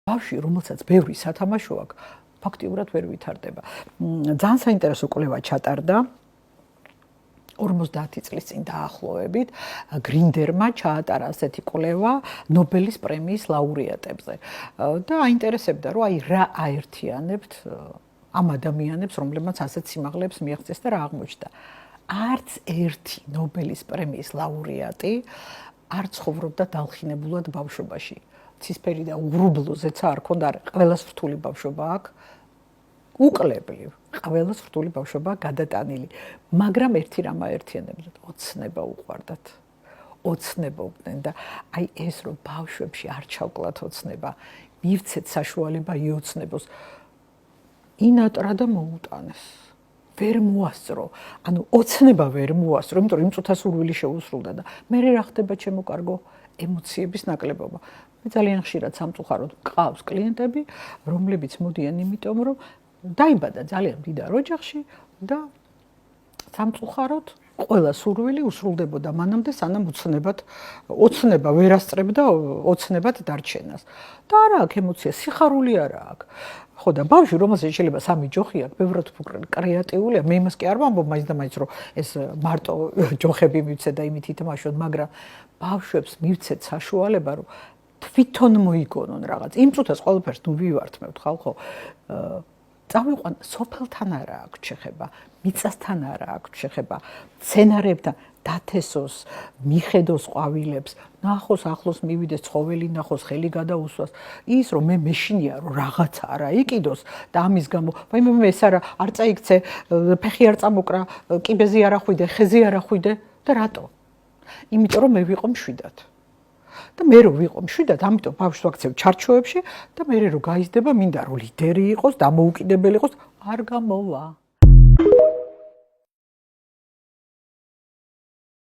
ბავშვი, რომელსაც ბევრი სათამაშო აქვს, ფაქტიურად ვერ ვითარდება. ძალიან საინტერესო კვლევა ჩატარდა 50 წლის წინ დაახლოებით გრინდერმა ჩაატარა ასეთი კვლევა ნობელის პრემიის ლაურეატებზე და აინტერესებდა რომ აი რა აერთიანებთ ამ ადამიანებს, რომლებმაც ასეთ სიმაღლეებს მიაღწიეს და რა აღმოჩნდა. არც ერთი ნობელის პრემიის ლაურეატი არ ცხოვრობდა დალხინებულად ბავშვობაში. ცისფერი და უღრუბლო ზეცა არ ქონდა, ყველას რთული ბავშვობა აქვს. უკლებლივ, ყველას რთული ბავშვობა გადატანილი, მაგრამ ერთი რამ აერთიანებდათ, ოცნება უყვარდათ. ოცნებობდნენ და აი ეს რომ ბავშვებში არ ჩავკლათ ოცნება, მივცეთ საშუალება იოცნებოს. ინატრა და მოუტანეს. ვერ მოასწრო, ანუ ოცნება ვერ მოასწრო, იმიტომ რომ იმ წუთას სურვილი შეუსრულდა და მე რა ხდება ჩემო კარგო ემოციების ნაკლებობა. მე ძალიან ხშირად სამწუხაროდ მყავს კლიენტები, რომლებიც მოდიან იმიტომ რომ დაიბადა ძალიან მდიდარ ოჯახში და სამწუხაროდ ყველა სურვილი უსრულდებოდა მანამდე, სანამ ოცნება ვერ ასწრებდა ოცნებად დარჩენას. და არა აქვს ემოცია, სიხარული არა აქვს. ხო და ბავშვი, რომელსაც შეიძლება სამი ჯოხი აქვს, ბევრად კრეატიულია. მე იმას კი არ ვამბობ მაინც და მაინც რომ ეს მარტო ჯოხები მივცეთ და იმით ითამაშოთ, მაგრამ ბავშვებს მივცეთ საშუალება, რომ თვითონ მოიგონონ რაღაც. იმ წუთას ყველაფერს ნუ ვივართმევთ ხალხო. წავიყვან სოფელთან არა აქვს შეხება, მიწასთან არა აქვს შეხება, სცენარებთან დათესოს, მიხედოს ყვავილებს, ნახოს ახლოს მივიდეს ცხოველი, ნახოს ხელი გადაუსვას. ის რომ მე მეშინია რომ რაღაცა არა იყიდოს და ამის გამო, ვაიმე ეს არა, არ წაიქცე, ფეხი არ წამოკრა, კიბეზე არ ახვიდე, ხეზე არ ახვიდე და რატო? იმიტომ რომ მე ვიყო მშვიდად. და მე რო ვიყო მშვიდად, ამიტომ ბავშვს ვაქცევ ჩარჩოებში და მე რო გაიზრდება, მინდა რომ ლიდერი იყოს, დამოუკიდებელი იყოს, არ გამოვა.